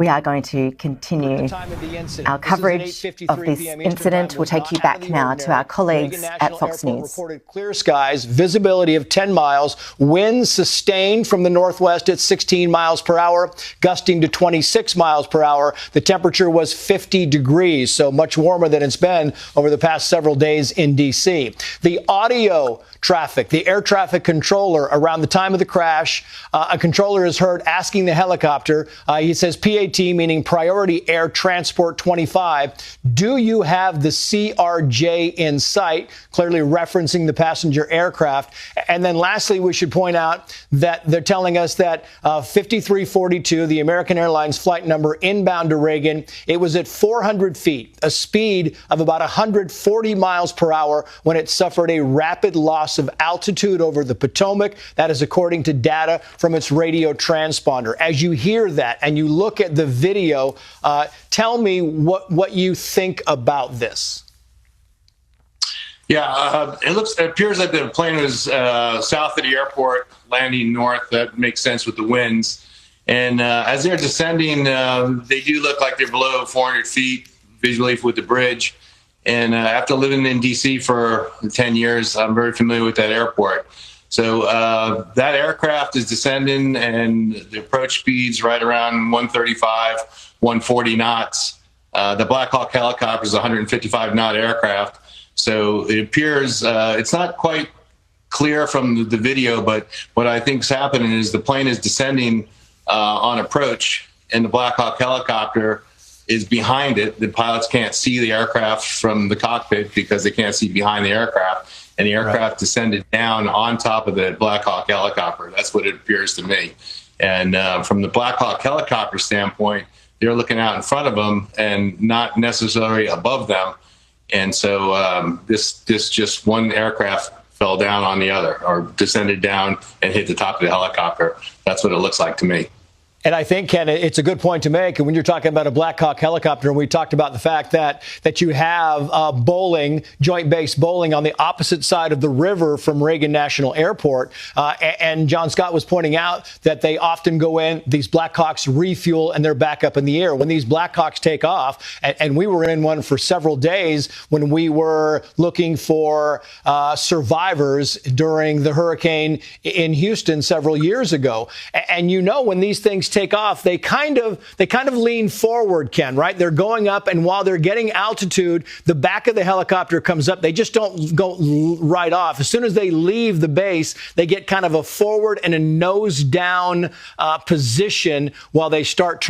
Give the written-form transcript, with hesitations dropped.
We are going to continue our coverage of this incident. We'll take you back now to our colleagues at Fox News. Reported clear skies, visibility of 10 miles, winds sustained from the northwest at 16 miles per hour, gusting to 26 miles per hour. The temperature was 50 degrees, so much warmer than it's been over the past several days in D.C. The audio traffic, the air traffic controller around the time of the crash, a controller is heard asking the helicopter, he says PAT, meaning Priority Air Transport 25, do you have the CRJ in sight? Clearly referencing the passenger aircraft. And then lastly, we should point out that they're telling us that 5342, the American Airlines flight number inbound to Reagan, it was at 400 feet, a speed of about 140 miles per hour when it suffered a rapid loss of altitude over the Potomac. That is according to data from its radio transponder. As you hear that and you look at the video, tell me what you think about this. Yeah, it appears like the plane was south of the airport, landing north. That makes sense with the winds. And as they're descending, they do look like they're below 400 feet visually with the bridge. And after living in D.C. for 10 years, I'm very familiar with that airport. So that aircraft is descending, and the approach speed's right around 135, 140 knots. The Black Hawk helicopter is a 155-knot aircraft. So it appears it's not quite clear from the video, but what I think is happening is the plane is descending on approach, and the Black Hawk helicopter is behind it. The pilots can't see the aircraft from the cockpit because they can't see behind the aircraft, and the aircraft descended down on top of the Black Hawk helicopter. That's what it appears to me. And from the Black Hawk helicopter standpoint, they're looking out in front of them and not necessarily above them. And so this just one aircraft fell down on the other, or descended down and hit the top of the helicopter. That's what it looks like to me. And I think, Ken, it's a good point to make. And when you're talking about a Black Hawk helicopter, and we talked about the fact that you have bowling, Joint Base Bowling, on the opposite side of the river from Reagan National Airport. And John Scott was pointing out that they often go in, these Black Hawks refuel, and they're back up in the air. When these Black Hawks take off, and we were in one for several days when we were looking for survivors during the hurricane in Houston several years ago. And you know, when these things take off, they kind of lean forward, Ken, right? They're going up, and while they're getting altitude, the back of the helicopter comes up. They just don't go right off. As soon as they leave the base, they get kind of a forward and a nose down position while they start